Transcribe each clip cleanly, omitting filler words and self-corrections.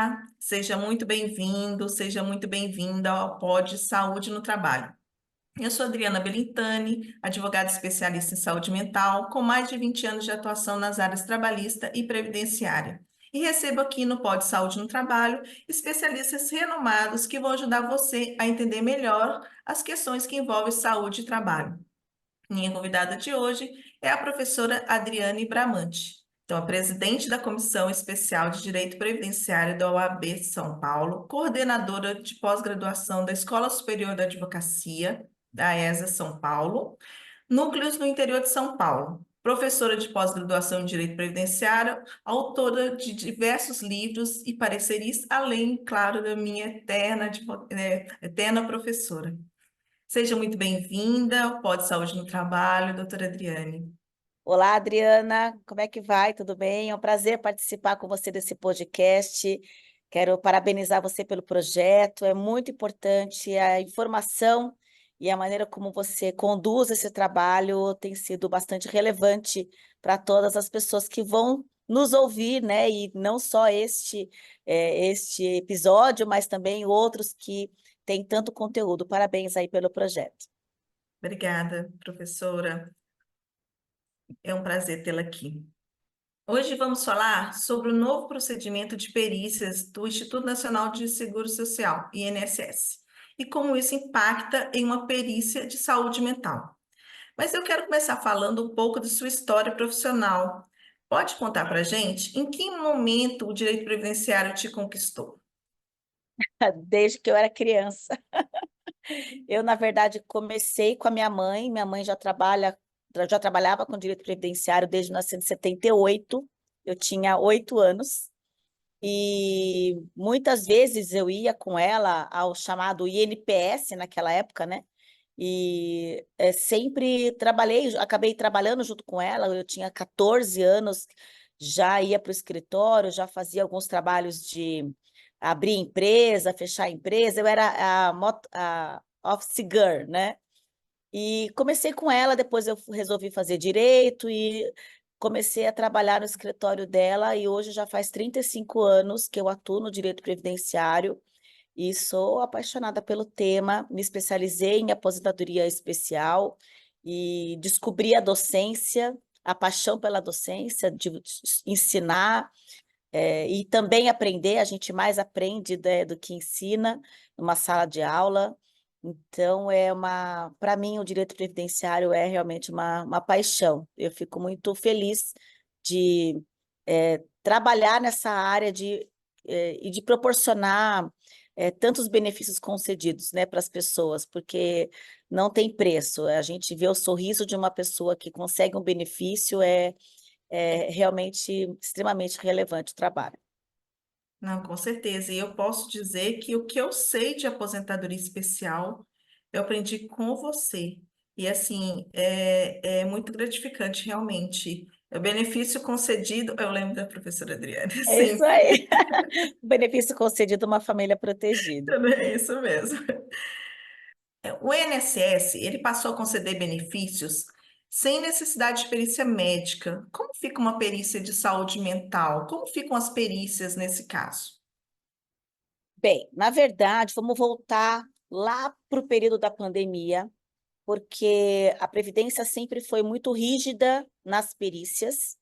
Olá, seja muito bem-vindo, seja muito bem-vinda ao Pod Saúde no Trabalho. Eu sou Adriana Belintani, advogada especialista em saúde mental, com mais de 20 anos de atuação nas áreas trabalhista e previdenciária. E recebo aqui no Pod Saúde no Trabalho especialistas renomados que vão ajudar você a entender melhor as questões que envolvem saúde e trabalho. Minha convidada de hoje é a professora Adriane Bramante. Então, a presidente da Comissão Especial de Direito Previdenciário da OAB São Paulo, coordenadora de pós-graduação da Escola Superior da Advocacia, da ESA São Paulo, núcleos no interior de São Paulo, professora de pós-graduação em Direito Previdenciário, autora de diversos livros e pareceris, além, claro, da minha eterna professora. Seja muito bem-vinda ao Pod Saúde no Trabalho, doutora Adriane. Olá, Adriana, como é que vai? Tudo bem? É um prazer participar com você desse podcast. Quero parabenizar você pelo projeto. É muito importante a informação e a maneira como você conduz esse trabalho tem sido bastante relevante para todas as pessoas que vão nos ouvir, né? E não só este episódio, mas também outros que têm tanto conteúdo. Parabéns aí pelo projeto. Obrigada, professora. É um prazer tê-la aqui. Hoje vamos falar sobre o novo procedimento de perícias do Instituto Nacional de Seguro Social, INSS, e como isso impacta em uma perícia de saúde mental. Mas eu quero começar falando um pouco de sua história profissional. Pode contar para a gente em que momento o direito previdenciário te conquistou? Desde que eu era criança. Eu, na verdade, comecei com a minha mãe já trabalhava com direito previdenciário desde 1978, eu tinha 8 anos, e muitas vezes eu ia com ela ao chamado INPS naquela época, né? E sempre acabei trabalhando junto com ela, eu tinha 14 anos, já ia para o escritório, já fazia alguns trabalhos de abrir empresa, fechar empresa, eu era a office girl, né? E comecei com ela, depois eu resolvi fazer direito e comecei a trabalhar no escritório dela e hoje já faz 35 anos que eu atuo no direito previdenciário e sou apaixonada pelo tema, me especializei em aposentadoria especial e descobri a docência, a paixão pela docência, de ensinar e também aprender, a gente mais aprende, né, do que ensina numa sala de aula. Então, para mim, o direito previdenciário é realmente uma paixão. Eu fico muito feliz de trabalhar nessa área e de proporcionar tantos benefícios concedidos, né, para as pessoas, porque não tem preço. A gente vê o sorriso de uma pessoa que consegue um benefício, é realmente extremamente relevante o trabalho. Não, com certeza. E eu posso dizer que o que eu sei de aposentadoria especial, eu aprendi com você. E assim, é muito gratificante, realmente. O benefício concedido, eu lembro da professora Adriana, É isso sempre. aí. Benefício concedido a uma família protegida. É isso mesmo. O INSS, ele passou a conceder benefícios sem necessidade de perícia médica. Como fica uma perícia de saúde mental? Como ficam as perícias nesse caso? Bem, na verdade, vamos voltar lá para o período da pandemia, porque a Previdência sempre foi muito rígida nas perícias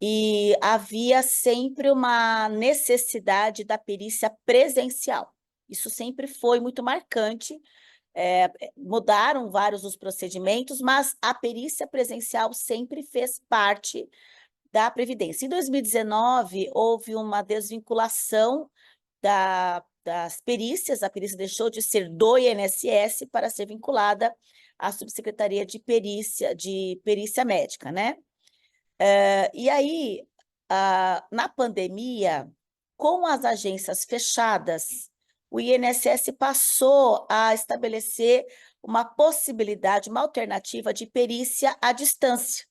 e havia sempre uma necessidade da perícia presencial. Isso sempre foi muito marcante. Mudaram vários dos procedimentos, mas a perícia presencial sempre fez parte da Previdência. Em 2019, houve uma desvinculação das perícias, a perícia deixou de ser do INSS para ser vinculada à Subsecretaria de Perícia Médica, né? E aí, na pandemia, com as agências fechadas, o INSS passou a estabelecer uma possibilidade, uma alternativa de perícia à distância.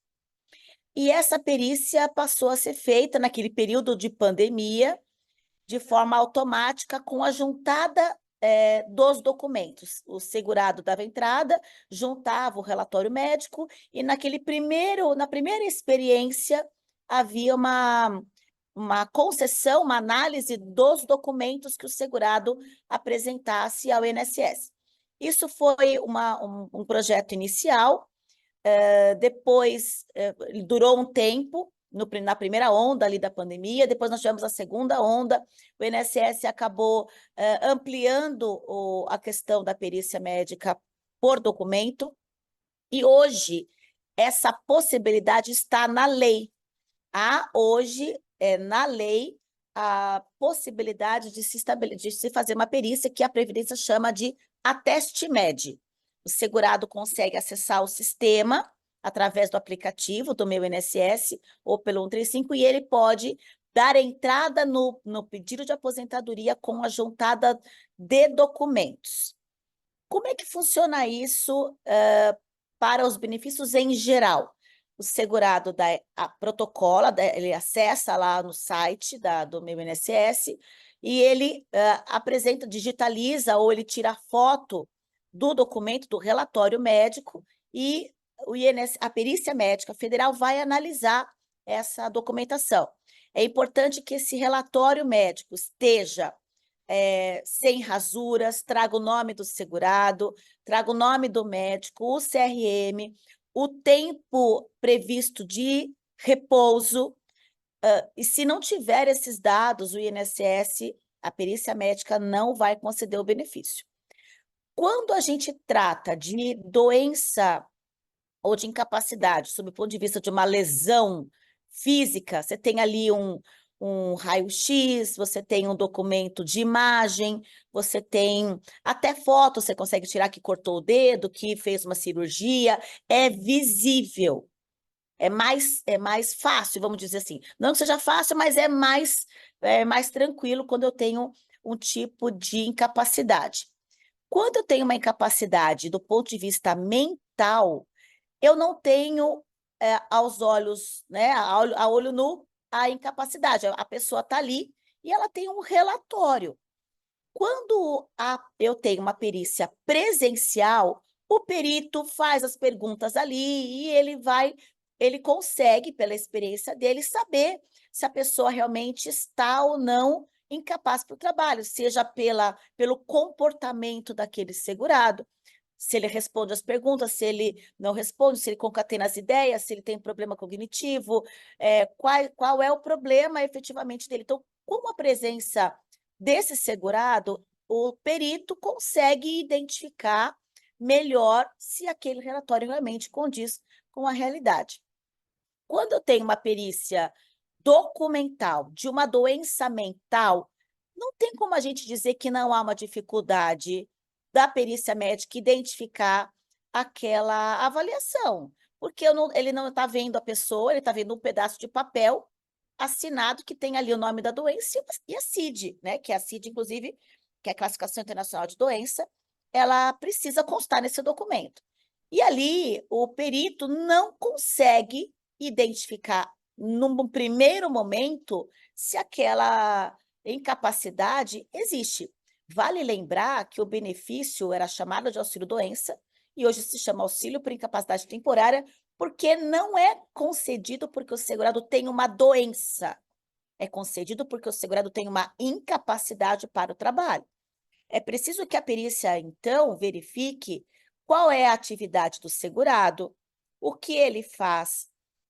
E essa perícia passou a ser feita naquele período de pandemia, de forma automática, com a juntada dos documentos. O segurado dava entrada, juntava o relatório médico, e na primeira experiência havia uma concessão, uma análise dos documentos que o segurado apresentasse ao INSS. Isso foi um projeto inicial, depois durou um tempo, na primeira onda ali da pandemia, depois nós tivemos a segunda onda, o INSS acabou ampliando a questão da perícia médica por documento, e hoje essa possibilidade está na lei. Há hoje, na lei, a possibilidade de se fazer uma perícia que a Previdência chama de ateste-med. O segurado consegue acessar o sistema através do aplicativo do Meu INSS ou pelo 135 e ele pode dar entrada no pedido de aposentadoria com a juntada de documentos. Como é que funciona isso para os benefícios em geral? O segurado protocola, ele acessa lá no site do Meu INSS e ele apresenta, digitaliza ou ele tira foto do documento, do relatório médico e a Perícia Médica Federal vai analisar essa documentação. É importante que esse relatório médico esteja sem rasuras, traga o nome do segurado, traga o nome do médico, o CRM, o tempo previsto de repouso, e se não tiver esses dados, o INSS, a perícia médica não vai conceder o benefício. Quando a gente trata de doença ou de incapacidade, sob o ponto de vista de uma lesão física, você tem ali um raio-x, você tem um documento de imagem, você tem até foto, você consegue tirar que cortou o dedo, que fez uma cirurgia, é visível, é mais fácil, vamos dizer assim. Não que seja fácil, mas é mais tranquilo quando eu tenho um tipo de incapacidade. Quando eu tenho uma incapacidade do ponto de vista mental, eu não tenho aos olhos, né, a olho nu, a incapacidade. A pessoa está ali e ela tem um relatório. Quando eu tenho uma perícia presencial, o perito faz as perguntas ali e ele consegue, pela experiência dele, saber se a pessoa realmente está ou não incapaz para o trabalho, seja pelo comportamento daquele segurado, se ele responde as perguntas, se ele não responde, se ele concatena as ideias, se ele tem problema cognitivo, qual é o problema efetivamente dele. Então, com a presença desse segurado, o perito consegue identificar melhor se aquele relatório realmente condiz com a realidade. Quando eu tenho uma perícia documental de uma doença mental, não tem como a gente dizer que não há uma dificuldade da perícia médica identificar aquela avaliação, porque ele não está vendo a pessoa, ele está vendo um pedaço de papel assinado que tem ali o nome da doença e a CID, né? Que é a CID, inclusive, que é a Classificação Internacional de Doença, ela precisa constar nesse documento. E ali o perito não consegue identificar, num primeiro momento, se aquela incapacidade existe. Vale lembrar que o benefício era chamado de auxílio-doença e hoje se chama auxílio por incapacidade temporária, porque não é concedido porque o segurado tem uma doença, é concedido porque o segurado tem uma incapacidade para o trabalho. É preciso que a perícia, então, verifique qual é a atividade do segurado, o que ele faz.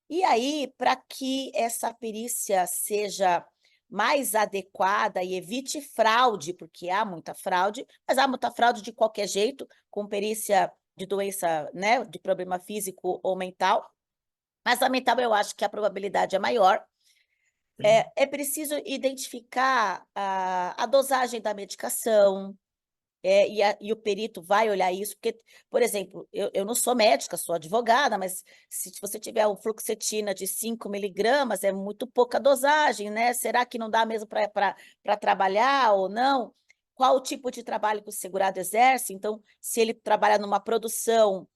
E aí, para que essa perícia seja mais adequada e evite fraude, porque há muita fraude, mas há muita fraude de qualquer jeito, com perícia de doença, né, de problema físico ou mental, mas a mental eu acho que a probabilidade é maior. É preciso identificar a dosagem da medicação, e o perito vai olhar isso, porque, por exemplo, eu não sou médica, sou advogada, mas se você tiver um fluoxetina de 5 miligramas, é muito pouca dosagem, né? Será que não dá mesmo para trabalhar ou não? Qual o tipo de trabalho que o segurado exerce? Então, se ele trabalha numa produção,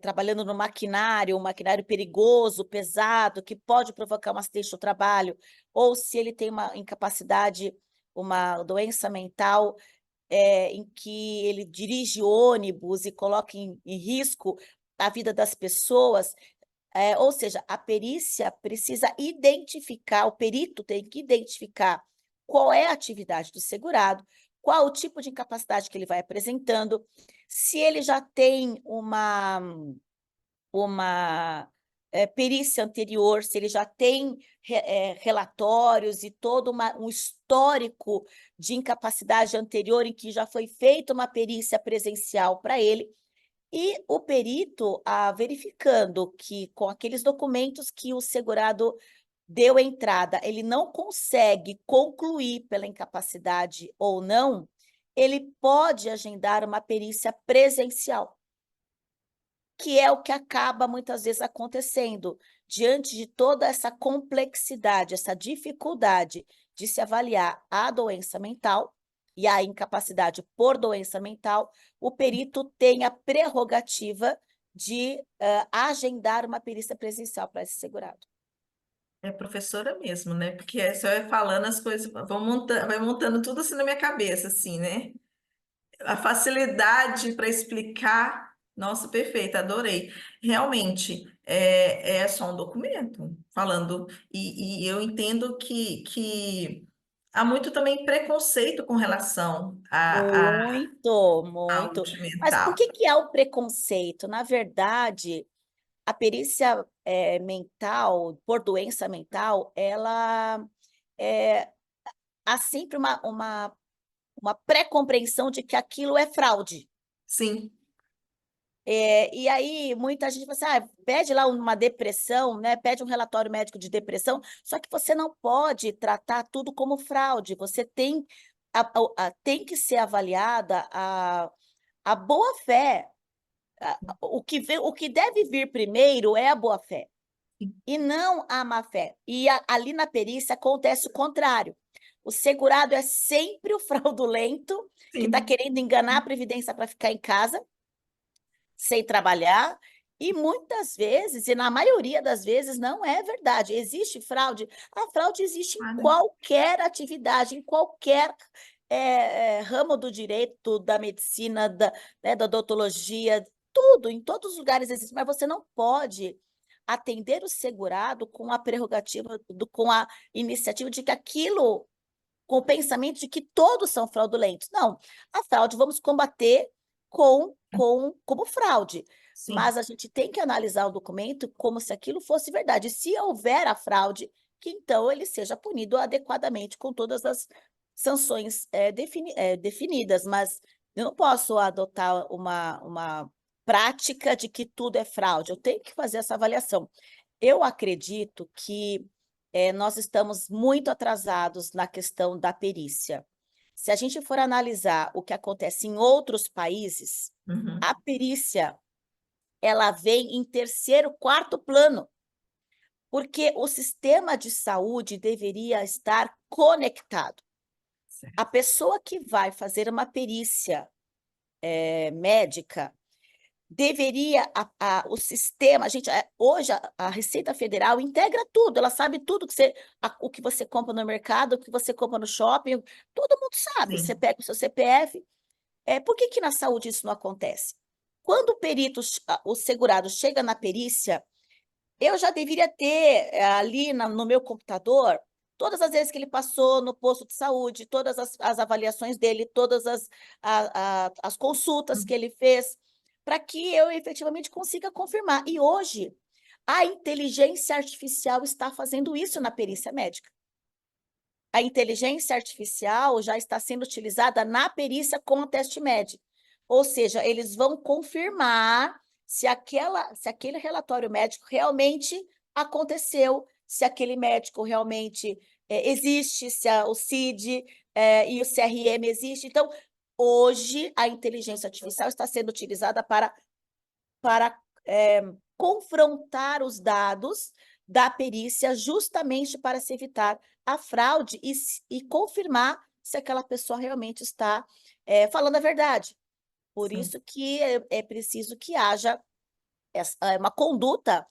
trabalhando no maquinário, um maquinário perigoso, pesado, que pode provocar um acidente no trabalho, ou se ele tem uma incapacidade, uma doença mental em que ele dirige ônibus e coloca em risco a vida das pessoas, Ou seja, a perícia precisa identificar, o perito tem que identificar qual é a atividade do segurado, qual o tipo de incapacidade que ele vai apresentando, se ele já tem uma perícia anterior, se ele já tem relatórios e todo um histórico de incapacidade anterior em que já foi feita uma perícia presencial para ele, e o perito, verificando que com aqueles documentos que o segurado deu entrada, ele não consegue concluir pela incapacidade ou não, ele pode agendar uma perícia presencial, que é o que acaba muitas vezes acontecendo diante de toda essa complexidade, essa dificuldade de se avaliar a doença mental e a incapacidade por doença mental, o perito tem a prerrogativa de agendar uma perícia presencial para esse segurado. É professora mesmo, né? Porque aí você vai falando as coisas, vai montando tudo assim na minha cabeça, assim, né? A facilidade para explicar, nossa, perfeito, adorei. Realmente, é só um documento falando, e eu entendo que há muito também preconceito com relação à Muito, muito. saúde Mas por mental. que é o preconceito? Na verdade, a perícia mental, por doença mental, ela é, há sempre uma pré-compreensão de que aquilo é fraude. Sim, E aí, muita gente fala assim, pede lá uma depressão, né? Pede um relatório médico de depressão, só que você não pode tratar tudo como fraude, você tem, tem que ser avaliada a boa-fé. O que deve vir primeiro é a boa-fé, e não a má-fé. E ali na perícia acontece o contrário. O segurado é sempre o fraudulento, que está sim. querendo enganar a Previdência para ficar em casa, sem trabalhar, e muitas vezes, e na maioria das vezes, não é verdade. Existe fraude? A fraude existe em Ah, né? qualquer atividade, em qualquer ramo do direito, da medicina, né, da odontologia, tudo, em todos os lugares existe, mas você não pode atender o segurado com a prerrogativa, com a iniciativa de que aquilo, com o pensamento de que todos são fraudulentos. Não, a fraude vamos combater como fraude, Sim. mas a gente tem que analisar o documento como se aquilo fosse verdade. Se houver a fraude, que então ele seja punido adequadamente com todas as sanções definidas, mas eu não posso adotar uma prática de que tudo é fraude, eu tenho que fazer essa avaliação. Eu acredito que nós estamos muito atrasados na questão da perícia. Se a gente for analisar o que acontece em outros países, Uhum. a perícia ela vem em terceiro, quarto plano, porque o sistema de saúde deveria estar conectado. A Certo. pessoa que vai fazer uma perícia médica deveria o sistema, a gente, hoje a Receita Federal integra tudo, ela sabe tudo que o que você compra no mercado, o que você compra no shopping, todo mundo sabe. Você Sim, pega o seu CPF. Por que que na saúde isso não acontece? Quando o perito, o segurado chega na perícia, eu já deveria ter ali no meu computador todas as vezes que ele passou no posto de saúde, todas as avaliações dele, todas as consultas que ele fez, para que eu efetivamente consiga confirmar. E hoje, a inteligência artificial está fazendo isso na perícia médica. A inteligência artificial já está sendo utilizada na perícia com o teste médico. Ou seja, eles vão confirmar se aquele relatório médico realmente aconteceu, se aquele médico realmente existe, se o CID e o CRM existe. Então, hoje, a inteligência artificial está sendo utilizada para confrontar os dados da perícia, justamente para se evitar a fraude e confirmar se aquela pessoa realmente está falando a verdade. Por sim. isso que é preciso que haja uma conduta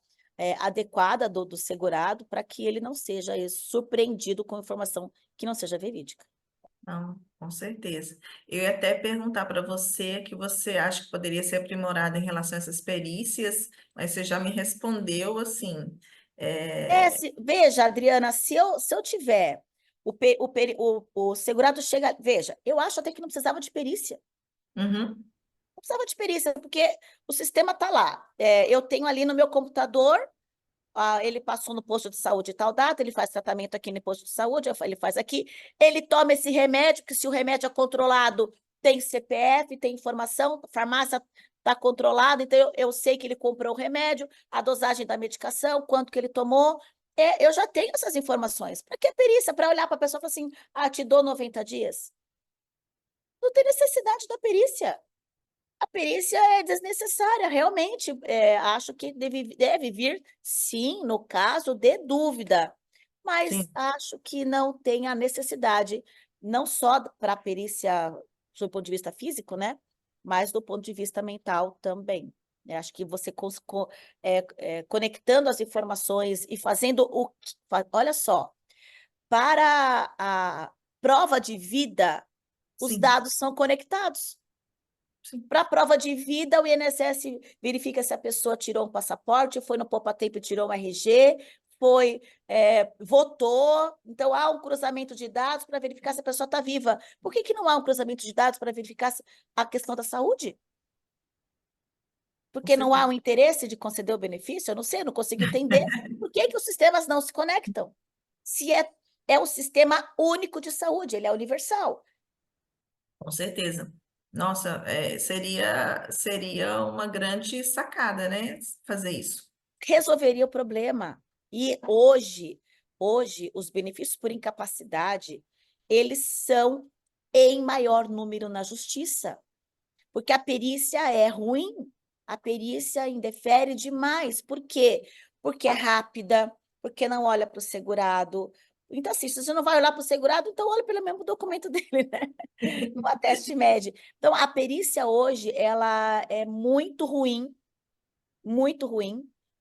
adequada do segurado para que ele não seja surpreendido com informação que não seja verídica. Não, com certeza. Eu ia até perguntar para você que você acha que poderia ser aprimorado em relação a essas perícias, mas você já me respondeu assim. É, Veja, Adriana, se eu tiver o segurado chega, veja, eu acho até que não precisava de perícia. uhum, Não precisava de perícia, porque o sistema está lá. Eu tenho ali no meu computador, ele passou no posto de saúde tal data, ele faz tratamento aqui no posto de saúde, ele faz aqui, ele toma esse remédio, que se o remédio é controlado, tem CPF, tem informação, a farmácia está controlada, então eu sei que ele comprou o remédio, a dosagem da medicação, quanto que ele tomou, eu já tenho essas informações. Para que a perícia? Para olhar para a pessoa e falar assim, te dou 90 dias? Não tem necessidade da perícia. A perícia é desnecessária, realmente. Acho que deve vir, sim, no caso de dúvida, mas sim, acho que não tem a necessidade, não só para a perícia do ponto de vista físico, né? Mas do ponto de vista mental também. Acho que você conectando as informações e fazendo olha só, para a prova de vida, os sim, dados são conectados. sim. Para a prova de vida, o INSS verifica se a pessoa tirou um passaporte, foi no Poupa-Tempo e tirou um RG, votou. Então, há um cruzamento de dados para verificar se a pessoa está viva. Por que não há um cruzamento de dados para verificar a questão da saúde? Com Porque não há certeza. um interesse de conceder o benefício? Eu não sei, eu não consigo entender por que os sistemas não se conectam. Se é um sistema único de saúde, ele é universal. Com certeza. Nossa, seria uma grande sacada, né? Fazer isso. Resolveria o problema. E hoje, os benefícios por incapacidade, eles são em maior número na justiça, porque a perícia é ruim, a perícia indefere demais. Por quê? Porque é rápida, porque não olha para o segurado. Então, assim, se você não vai olhar para o segurado, então olha pelo mesmo documento dele, né? No ateste médico. Então, a perícia hoje, ela é muito ruim,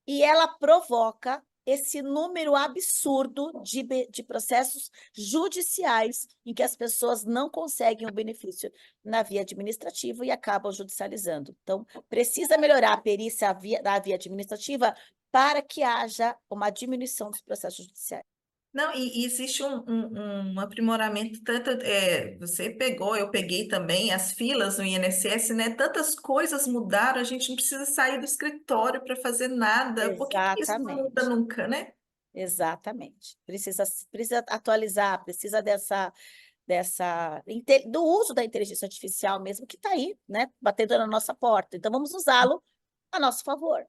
e ela provoca esse número absurdo de processos judiciais em que as pessoas não conseguem o benefício na via administrativa e acabam judicializando. Então, precisa melhorar a perícia da via administrativa para que haja uma diminuição dos processos judiciais. Não, e existe um aprimoramento, tanto, você pegou, eu peguei também, as filas no INSS, né? Tantas coisas mudaram, a gente não precisa sair do escritório para fazer nada. Por que isso não muda Exatamente. nunca, né? Exatamente. Precisa atualizar, precisa do uso da inteligência artificial mesmo, que está aí, né, batendo na nossa porta. Então, vamos usá-lo a nosso favor.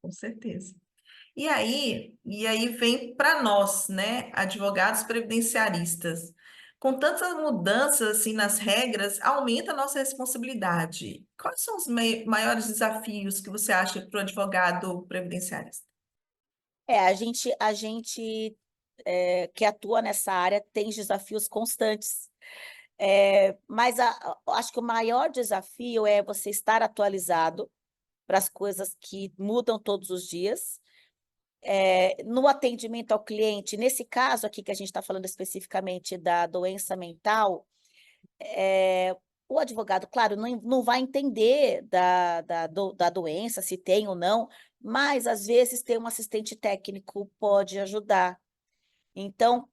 Com certeza. E aí vem para nós, né, advogados previdenciaristas. Com tantas mudanças assim nas regras, aumenta a nossa responsabilidade. Quais são os maiores desafios que você acha para o advogado previdenciarista? A gente que atua nessa área tem desafios constantes. Mas acho que o maior desafio é você estar atualizado para as coisas que mudam todos os dias. No atendimento ao cliente, nesse caso aqui que a gente está falando especificamente da doença mental, o advogado, claro, não vai entender da doença, se tem ou não, mas às vezes ter um assistente técnico pode ajudar. Então,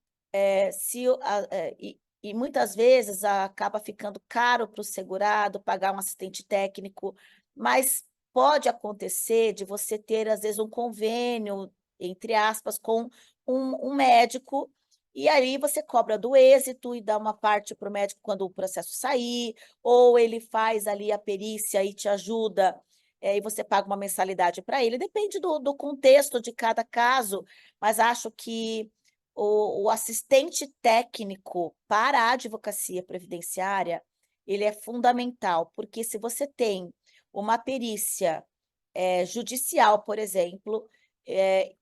e muitas vezes acaba ficando caro para o segurado pagar um assistente técnico, mas pode acontecer de você ter, às vezes, um convênio, entre aspas, com um médico, e aí você cobra do êxito e dá uma parte para o médico quando o processo sair, ou ele faz ali a perícia e te ajuda, e você paga uma mensalidade para ele. Depende do contexto de cada caso, mas acho que o assistente técnico para a advocacia previdenciária, ele é fundamental, porque se você tem uma perícia judicial, por exemplo,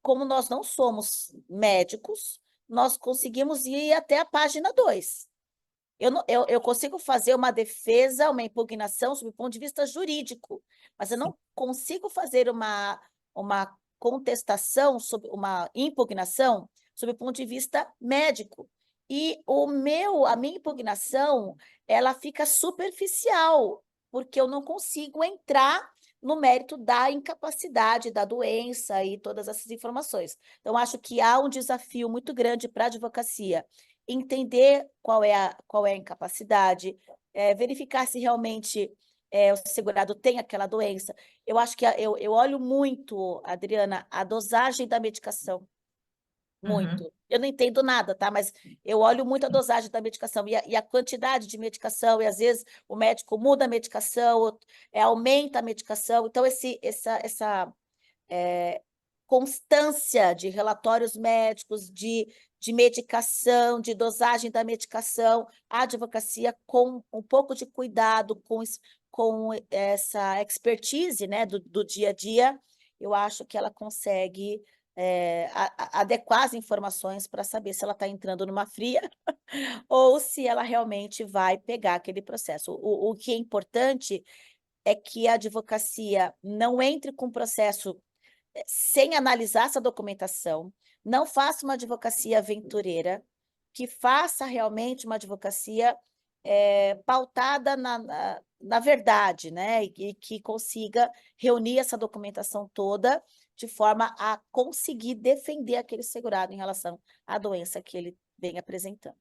como nós não somos médicos, nós conseguimos ir até a página 2. Eu consigo fazer uma defesa, uma impugnação sob o ponto de vista jurídico, mas eu Sim, não consigo fazer uma contestação, sobre uma impugnação sob o ponto de vista médico. E a minha impugnação, ela fica superficial, porque eu não consigo entrar no mérito da incapacidade, da doença e todas essas informações. Então, acho que há um desafio muito grande para a advocacia entender qual é a incapacidade, verificar se realmente o segurado tem aquela doença. Eu acho que eu olho muito, Adriana, a dosagem da medicação. Uhum. Muito. Eu não entendo nada, tá? Mas eu olho muito a dosagem da medicação e a quantidade de medicação, e às vezes o médico muda a medicação, aumenta a medicação. Então, essa constância de relatórios médicos, de medicação, de dosagem da medicação, a advocacia com um pouco de cuidado com essa expertise, né, do dia a dia, eu acho que ela consegue adequar as informações para saber se ela está entrando numa fria ou se ela realmente vai pegar aquele processo. O que é importante é que a advocacia não entre com o processo sem analisar essa documentação, não faça uma advocacia aventureira, que faça realmente uma advocacia pautada na verdade, né? E que consiga reunir essa documentação toda de forma a conseguir defender aquele segurado em relação à doença que ele vem apresentando.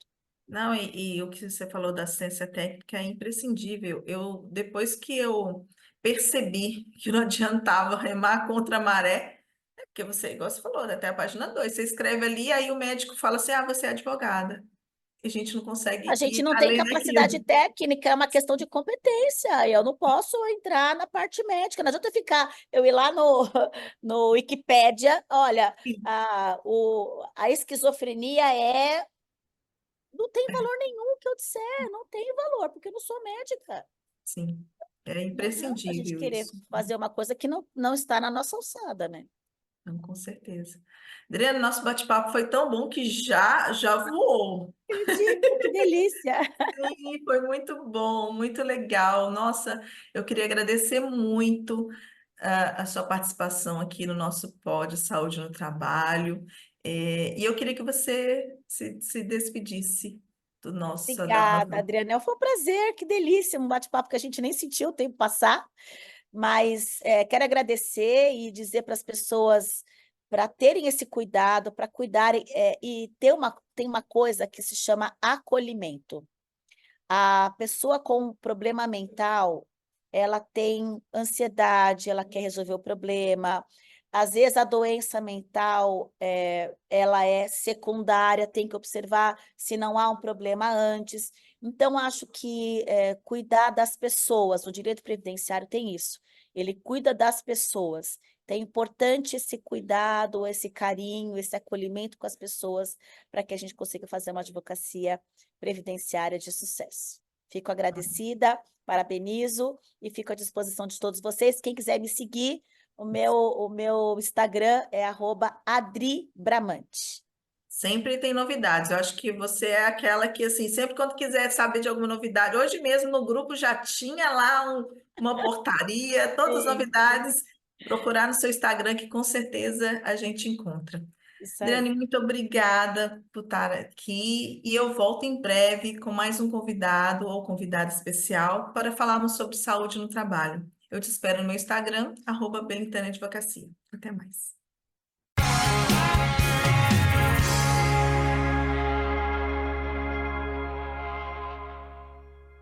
Não, e o que você falou da assistência técnica é imprescindível. Depois que eu percebi que não adiantava remar contra a maré, porque você, igual você falou, né, até a página 2 você escreve ali, aí o médico fala assim, ah, você é advogada. E a gente não A consegue gente ir não tem além capacidade daquilo. técnica, é uma questão de competência. Eu não posso entrar na parte médica. Não adianta eu ir lá no, no Wikipédia, olha, a esquizofrenia não tem valor nenhum que eu disser, não tem valor, porque eu não sou médica. Sim, é Não adianta a gente imprescindível querer isso. fazer uma coisa que não está na nossa alçada, né? Não, com certeza. Adriana, nosso bate-papo foi tão bom que já voou. Acredito, que delícia! Sim, foi muito bom, muito legal. Nossa, eu queria agradecer muito a sua participação aqui no nosso Pod Saúde no Trabalho. E eu queria que você se despedisse da Obrigada, nossa. Adriana. Foi um prazer, que delícia, um bate-papo que a gente nem sentiu o tempo passar. Mas quero agradecer e dizer para as pessoas para terem esse cuidado, para cuidarem, e tem uma coisa que se chama acolhimento. A pessoa com problema mental, ela tem ansiedade, ela quer resolver o problema. Às vezes a doença mental, ela é secundária, tem que observar se não há um problema antes. Então, acho que cuidar das pessoas, o direito previdenciário tem isso. Ele cuida das pessoas. Então, é importante esse cuidado, esse carinho, esse acolhimento com as pessoas, para que a gente consiga fazer uma advocacia previdenciária de sucesso. Fico agradecida, parabenizo e fico à disposição de todos vocês. Quem quiser me seguir, o meu Instagram é @adribramante. Sempre tem novidades. Eu acho que você é aquela que, assim, sempre quando quiser saber de alguma novidade, hoje mesmo no grupo já tinha lá uma portaria, todas as Sim, novidades. Procurar no seu Instagram, que com certeza a gente encontra. isso aí. Adriane, muito obrigada por estar aqui e eu volto em breve com mais um convidado ou convidada especial para falarmos sobre saúde no trabalho. Eu te espero no meu Instagram, @Belintane Advocacia. Até mais.